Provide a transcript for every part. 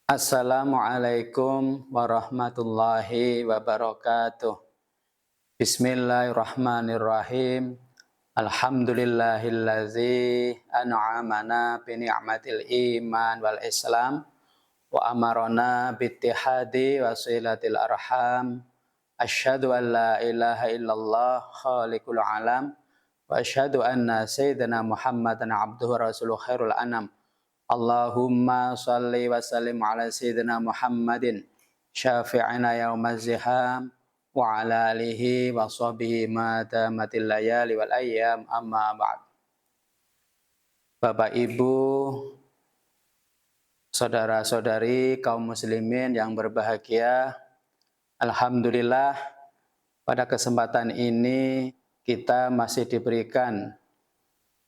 Assalamualaikum warahmatullahi wabarakatuh. Bismillahirrahmanirrahim. Alhamdulillahillazi an'amana bi ni'matil iman wal islam wa amarona bittihadi wasilatil arham. Asyhadu an la ilaha illallah khaliqul alam wa asyhadu anna sayyidina Muhammadan abduhu rasuluh khairul anam. Allahumma salli wa sallim ala sayyidina Muhammadin syafi'ina yaumaz ziham wa ala alihi wa sahbihi ma damatil layali wal ayyam amma ba'd. Bapak Ibu, saudara-saudari kaum muslimin yang berbahagia, alhamdulillah pada kesempatan ini kita masih diberikan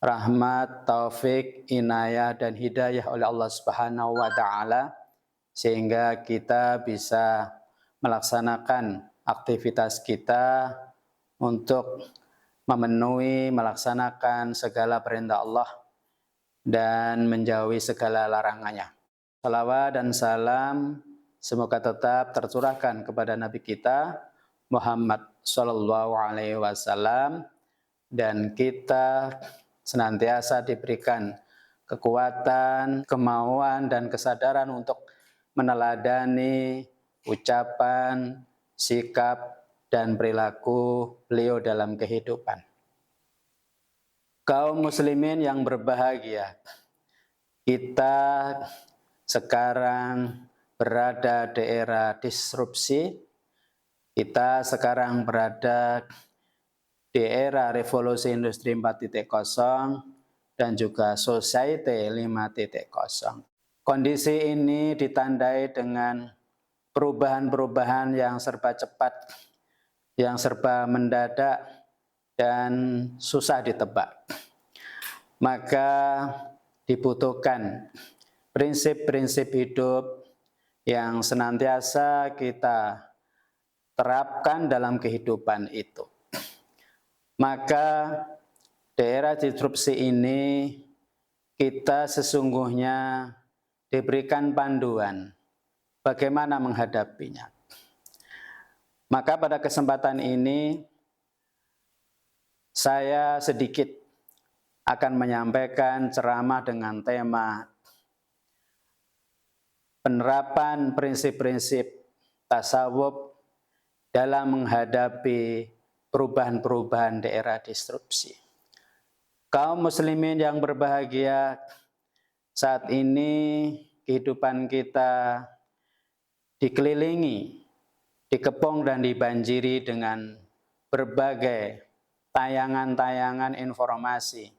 rahmat, taufik, inayah, dan hidayah oleh Allah Subhanahu wa Ta'ala, sehingga kita bisa melaksanakan aktivitas kita untuk memenuhi, melaksanakan segala perintah Allah dan menjauhi segala larangannya. Salawat dan salam semoga tetap tercurahkan kepada Nabi kita Muhammad Sallallahu Alaihi Wasallam, dan kita senantiasa diberikan kekuatan, kemauan, dan kesadaran untuk meneladani ucapan, sikap, dan perilaku beliau dalam kehidupan. Kaum muslimin yang berbahagia, kita sekarang berada di era disrupsi, kita sekarang berada di era revolusi industri 4.0 dan juga society 5.0. Kondisi ini ditandai dengan perubahan-perubahan yang serba cepat, yang serba mendadak, dan susah ditebak. Maka dibutuhkan prinsip-prinsip hidup yang senantiasa kita terapkan dalam kehidupan itu. Maka daerah disrupsi ini kita sesungguhnya diberikan panduan bagaimana menghadapinya. Maka pada kesempatan ini saya sedikit akan menyampaikan ceramah dengan tema penerapan prinsip-prinsip tasawuf dalam menghadapi perubahan-perubahan daerah disrupsi. Kaum muslimin yang berbahagia, saat ini kehidupan kita dikelilingi, dikepung dan dibanjiri dengan berbagai tayangan-tayangan informasi.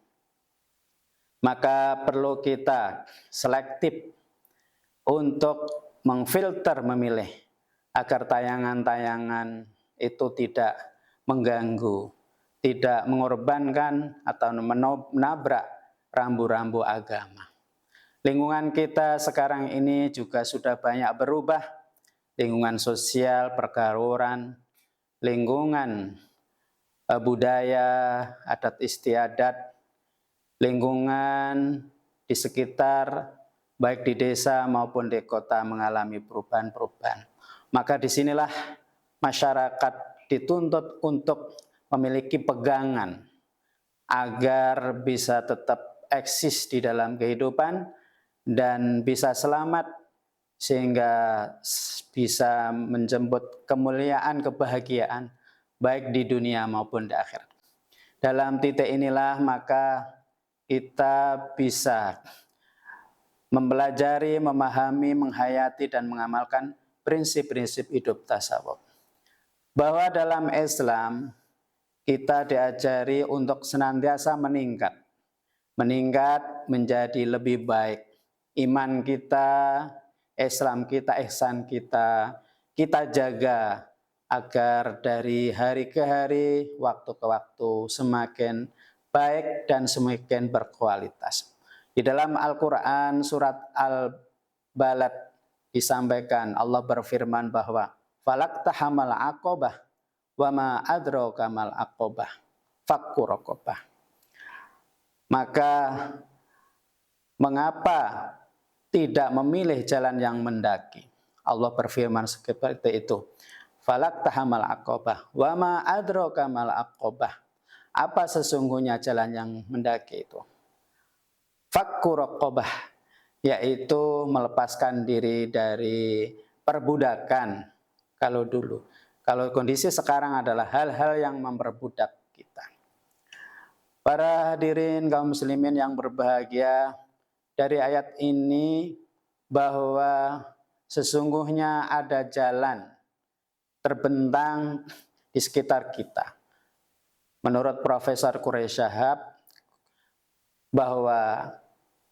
Maka perlu kita selektif untuk memfilter, memilih agar tayangan-tayangan itu tidak mengganggu, tidak mengorbankan atau menabrak rambu-rambu agama. Lingkungan kita sekarang ini juga sudah banyak berubah, lingkungan sosial, pergaulan, lingkungan budaya, adat istiadat, lingkungan di sekitar, baik di desa maupun di kota mengalami perubahan-perubahan. Maka disinilah masyarakat dituntut untuk memiliki pegangan agar bisa tetap eksis di dalam kehidupan dan bisa selamat sehingga bisa menjemput kemuliaan, kebahagiaan baik di dunia maupun di akhirat. Dalam titik inilah maka kita bisa mempelajari, memahami, menghayati, dan mengamalkan prinsip-prinsip hidup tasawuf. Bahwa dalam Islam kita diajari untuk senantiasa meningkat menjadi lebih baik. Iman kita, Islam kita, ihsan kita, kita jaga agar dari hari ke hari, waktu ke waktu semakin baik dan semakin berkualitas. Di dalam Al-Quran surat Al-Balad disampaikan, Allah berfirman bahwa falaqtahamal aqobah wa ma adraka mal aqobah fakku raqabah. Maka mengapa tidak memilih jalan yang mendaki. Allah berfirman seperti itu. Falak tahamal aqobah, wa ma adraka mal aqobah. Apa sesungguhnya jalan yang mendaki itu? Fakku raqobah, yaitu melepaskan diri dari perbudakan. Kalau dulu, kalau kondisi sekarang adalah hal-hal yang memperbudak kita. Para hadirin kaum muslimin yang berbahagia, dari ayat ini bahwa sesungguhnya ada jalan terbentang di sekitar kita. Menurut Profesor Quraish Shahab, bahwa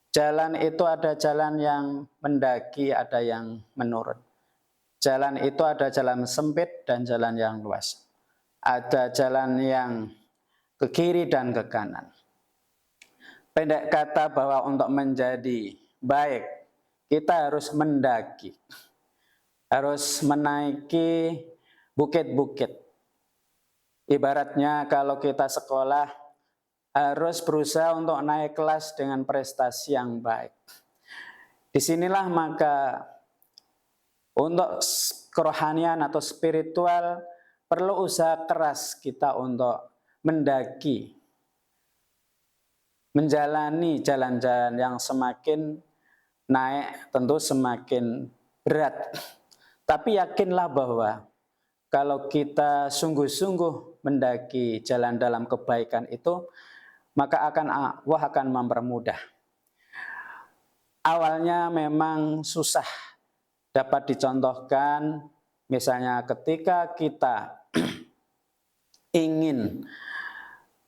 jalan itu ada jalan yang mendaki, ada yang menurun. Jalan itu ada jalan sempit dan jalan yang luas. Ada jalan yang ke kiri dan ke kanan. Pendek kata bahwa untuk menjadi baik, kita harus mendaki. Harus menaiki bukit-bukit. Ibaratnya kalau kita sekolah, harus berusaha untuk naik kelas dengan prestasi yang baik. Disinilah maka untuk kerohanian atau spiritual perlu usaha keras kita untuk mendaki, menjalani jalan-jalan yang semakin naik tentu semakin berat. Tapi yakinlah bahwa kalau kita sungguh-sungguh mendaki jalan dalam kebaikan itu, maka Allah akan mempermudah. Awalnya memang susah, dapat dicontohkan misalnya ketika kita ingin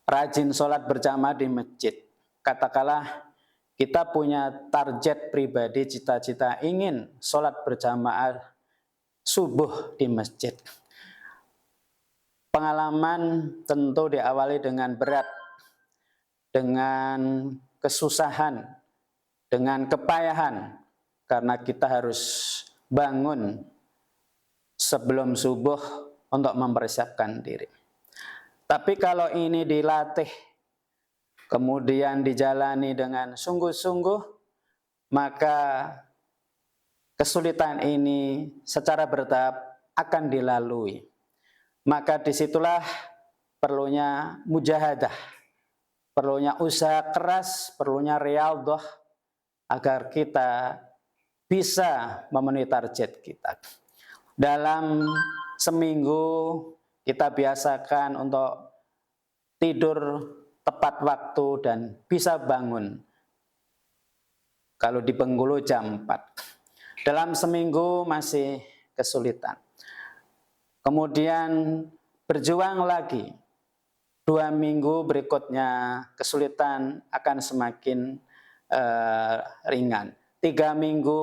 rajin sholat berjamaah di masjid. Katakanlah kita punya target pribadi, cita-cita ingin sholat berjamaah subuh di masjid. Pengalaman tentu diawali dengan berat, dengan kesusahan, dengan kepayahan, karena kita harus bangun sebelum subuh untuk mempersiapkan diri. Tapi kalau ini dilatih, kemudian dijalani dengan sungguh-sungguh, maka kesulitan ini secara bertahap akan dilalui. Maka disitulah perlunya mujahadah, perlunya usaha keras, perlunya riyadhah agar kita bisa memenuhi target kita. Dalam seminggu kita biasakan untuk tidur tepat waktu dan bisa bangun. Kalau di Bengkulu jam 4. Dalam seminggu masih kesulitan. Kemudian berjuang lagi. 2 minggu berikutnya kesulitan akan semakin ringan. 3 minggu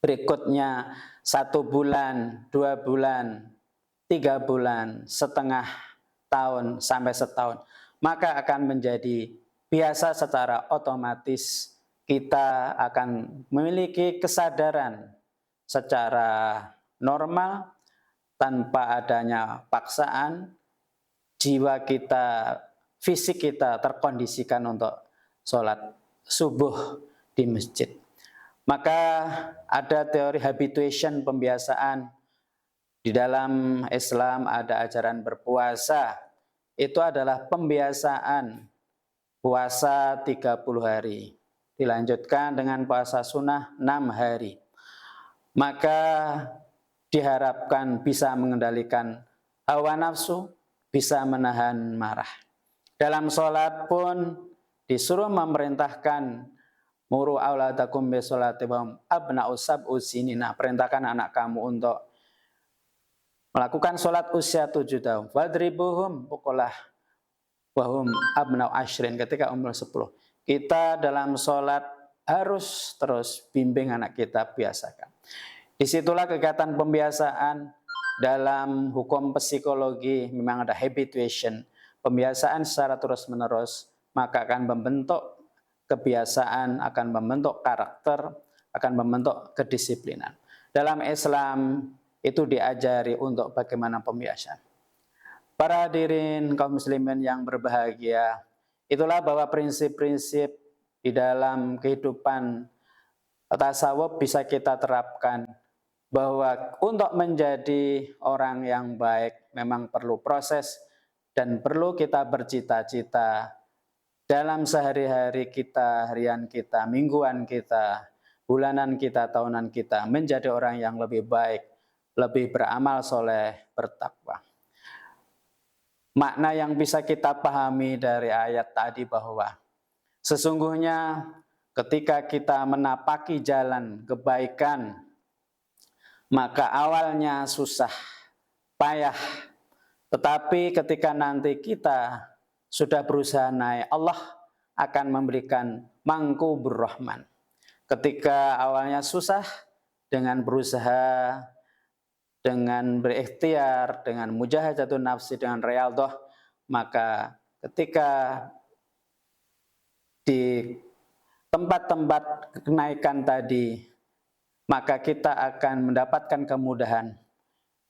berikutnya 1 bulan, 2 bulan, 3 bulan, setengah tahun sampai setahun. Maka akan menjadi biasa secara otomatis kita akan memiliki kesadaran secara normal, tanpa adanya paksaan, jiwa kita, fisik kita terkondisikan untuk sholat subuh di masjid. Maka ada teori habituation, pembiasaan. Di dalam Islam ada ajaran berpuasa. Itu adalah pembiasaan puasa 30 hari. Dilanjutkan dengan puasa sunnah 6 hari. Maka diharapkan bisa mengendalikan hawa nafsu, bisa menahan marah. Dalam sholat pun disuruh memerintahkan muru auladakum bisolati wa abna'u sab'u sinina. Perintahkan anak kamu untuk melakukan sholat usia 7 tahun. Wadribuhum, pukulah wahum abna'u ashrin, ketika umur 10. Kita dalam sholat harus terus bimbing anak kita, biasakan. Disitulah kegiatan pembiasaan. Dalam hukum psikologi memang ada habituation, pembiasaan secara terus-menerus, maka akan membentuk kebiasaan, akan membentuk karakter, akan membentuk kedisiplinan. Dalam Islam itu diajari untuk bagaimana pembiasaan. Para hadirin kaum muslimin yang berbahagia, itulah bahwa prinsip-prinsip di dalam kehidupan tasawuf bisa kita terapkan bahwa untuk menjadi orang yang baik memang perlu proses dan perlu kita bercita-cita dalam sehari-hari kita, harian kita, mingguan kita, bulanan kita, tahunan kita menjadi orang yang lebih baik, lebih beramal soleh, bertakwa. Makna yang bisa kita pahami dari ayat tadi bahwa sesungguhnya ketika kita menapaki jalan kebaikan, maka awalnya susah, payah. Tetapi ketika nanti kita sudah berusaha naik, Allah akan memberikan mangkubur rahman. Ketika awalnya susah, dengan berusaha, dengan berikhtiar, dengan mujahadatun nafsi, dengan riyadhah, maka ketika di tempat-tempat kenaikan tadi, maka kita akan mendapatkan kemudahan.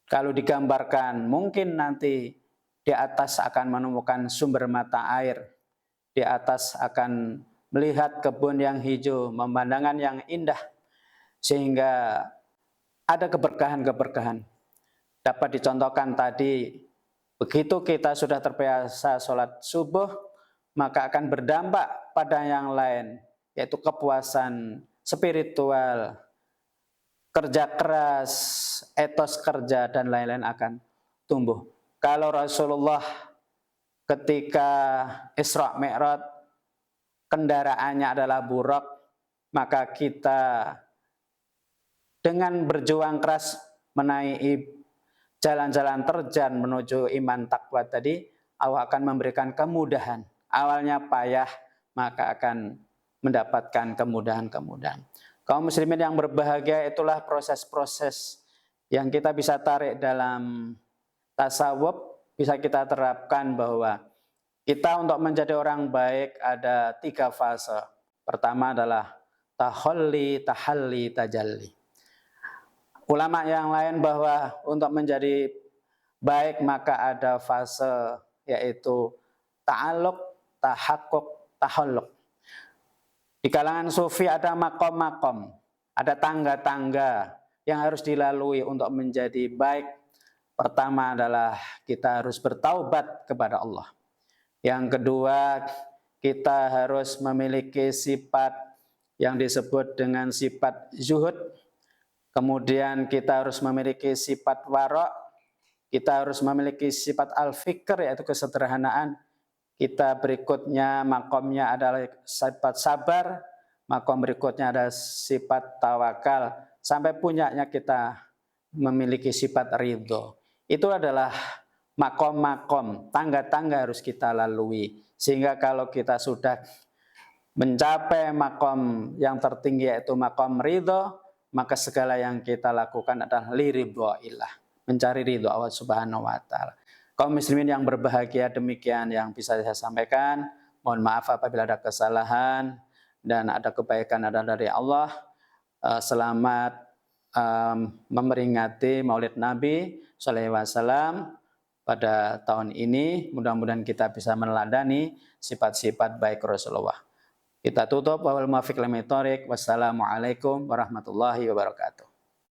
Kalau digambarkan, mungkin nanti di atas akan menemukan sumber mata air, di atas akan melihat kebun yang hijau, pemandangan yang indah, sehingga ada keberkahan-keberkahan. Dapat dicontohkan tadi, begitu kita sudah terbiasa sholat subuh, maka akan berdampak pada yang lain, yaitu kepuasan spiritual, kerja keras, etos kerja, dan lain-lain akan tumbuh. Kalau Rasulullah ketika Isra Mi'raj kendaraannya adalah burak, maka kita dengan berjuang keras menaiki jalan-jalan terjal menuju iman takwa tadi, Allah akan memberikan kemudahan. Awalnya payah, maka akan mendapatkan kemudahan-kemudahan. Kaum muslimin yang berbahagia, itulah proses-proses yang kita bisa tarik dalam tasawuf, bisa kita terapkan bahwa kita untuk menjadi orang baik ada 3 fase. Pertama adalah tahalli, tahalli, tajalli. Ulama yang lain bahwa untuk menjadi baik maka ada fase, yaitu ta'alluq, tahakkuk, tahalluk. Di kalangan sufi ada makom-makom, ada tangga-tangga yang harus dilalui untuk menjadi baik. Pertama adalah kita harus bertaubat kepada Allah. Yang kedua, kita harus memiliki sifat yang disebut dengan sifat zuhud. Kemudian kita harus memiliki sifat wara', kita harus memiliki sifat al-fikr, yaitu kesederhanaan. Kita berikutnya makomnya adalah sifat sabar, makom berikutnya ada sifat tawakal, sampai punyanya kita memiliki sifat ridho. Itu adalah makom-makom, tangga-tangga harus kita lalui. Sehingga kalau kita sudah mencapai makom yang tertinggi yaitu makom ridho, maka segala yang kita lakukan adalah liridhoillah, mencari ridho Allah Subhanahu wa Ta'ala. Kaum muslimin yang berbahagia, demikian yang bisa saya sampaikan. Mohon maaf apabila ada kesalahan dan ada kebaikan adalah dari Allah. Selamat memperingati Maulid Nabi sallallahu alaihi wasallam pada tahun ini. Mudah-mudahan kita bisa meneladani sifat-sifat baik Rasulullah. Kita tutup. Wassalamualaikum warahmatullahi wabarakatuh.